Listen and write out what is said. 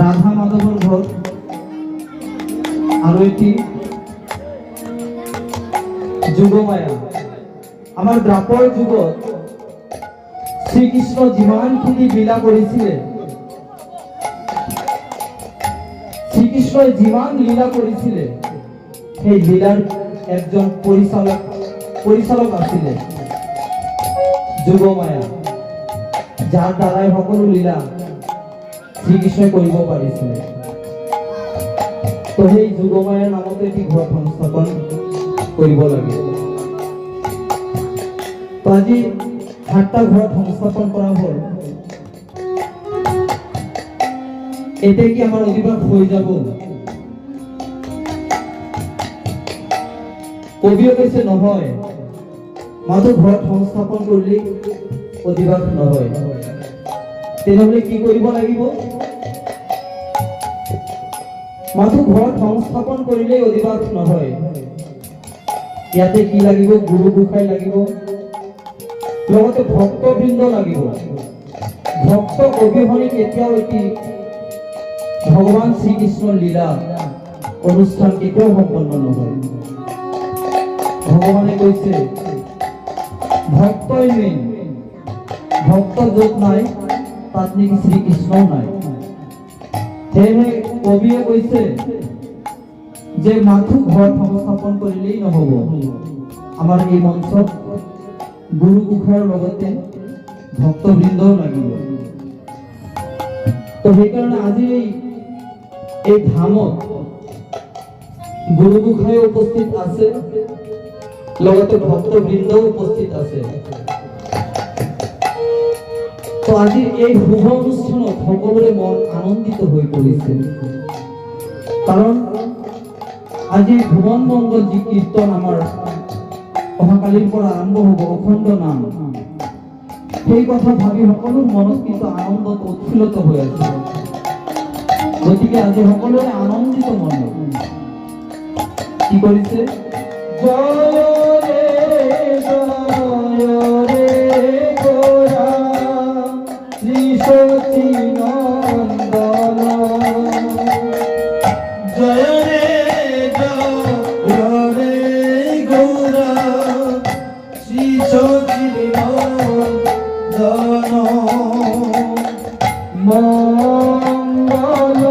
রাধা মাধবর ঘর আৰু এটি যুগমায়া। আমাৰ দ্বাপৰ যুগত শ্ৰীকৃষ্ণ যিমানখিনি লীলা কৰিছিলে, শ্ৰীকৃষ্ণই যিমান লীলা কৰিছিলে সেই লীলাৰ একজন পৰিচালক আছিলে যুগমায়া, যাৰ দ্বাৰাই সকলো লীলা শ্ৰীকৃষ্ণই কৰিব পাৰিছিলে। তো সেই যুগমায়াৰ নামতে এটি ঘৰ সংস্থাপন কৰিব লাগে। তো আজি 7টা ঘৰ সংস্থাপন কৰা হ'ল। এতিয়া কি আমাৰ অধিবাস হৈ যাব? কবিয়ে কৈছে নহয়, মাত্ৰ ঘৰত সংস্থাপন কৰিলে অধিবাস নহয়। তেনেহলে কি কৰিব লাগিব? মাত্ৰ ঘৰত সংস্থাপন কৰিলে অধিবাস নহয়। ইয়াতে কি লাগিব? গুৰু গোসাঁই লাগিব, লগতে ভক্তবৃন্দ লাগিব। ভক্ত অবিহনে কেতিয়াও এটি ভগৱান শ্ৰীকৃষ্ণৰ লীলা অনুষ্ঠান কেতিয়াও সম্পন্ন নহয়। ভগৱানে কৈছে ভক্তই মেইন, ভক্ত য'ত নাই তাত নেকি শ্ৰীকৃষ্ণও নাই। সেয়েহে কবিয়ে কৈছে যে মাথো ঘৰ সংস্থাপন কৰিলেই নহ'ব, আমাৰ এই মঞ্চত গুৰু গোসাঁইৰ লগতে ভক্তবৃন্দও লাগিব। তো সেইকাৰণে আজি এই ধামত গুৰু গোসাঁই উপস্থিত আছে, লগতে ভক্তবৃন্দও উপস্থিত আছে। তো আজি এই শুভ অনুষ্ঠানত সকলোৰে মন আনন্দিত হৈ পৰিছে, কাৰণ আজি ভুৱন মংগল যি কীৰ্তন আমাৰ অহাকালিৰ পৰা আৰম্ভ হ'ব, অখণ্ড নাম, সেই কথা ভাবি সকলোৰ মনত কিন্তু আনন্দত উৎফুল্লিত হৈ আছে। গতিকে আজি সকলোৰে আনন্দিত মনে কি কৰিছে? জয় ৰে গোৰা শ্ৰী সচিনন্দন, জয় রে গৌরা শ্রী সচিনন্দন, মঙ্গল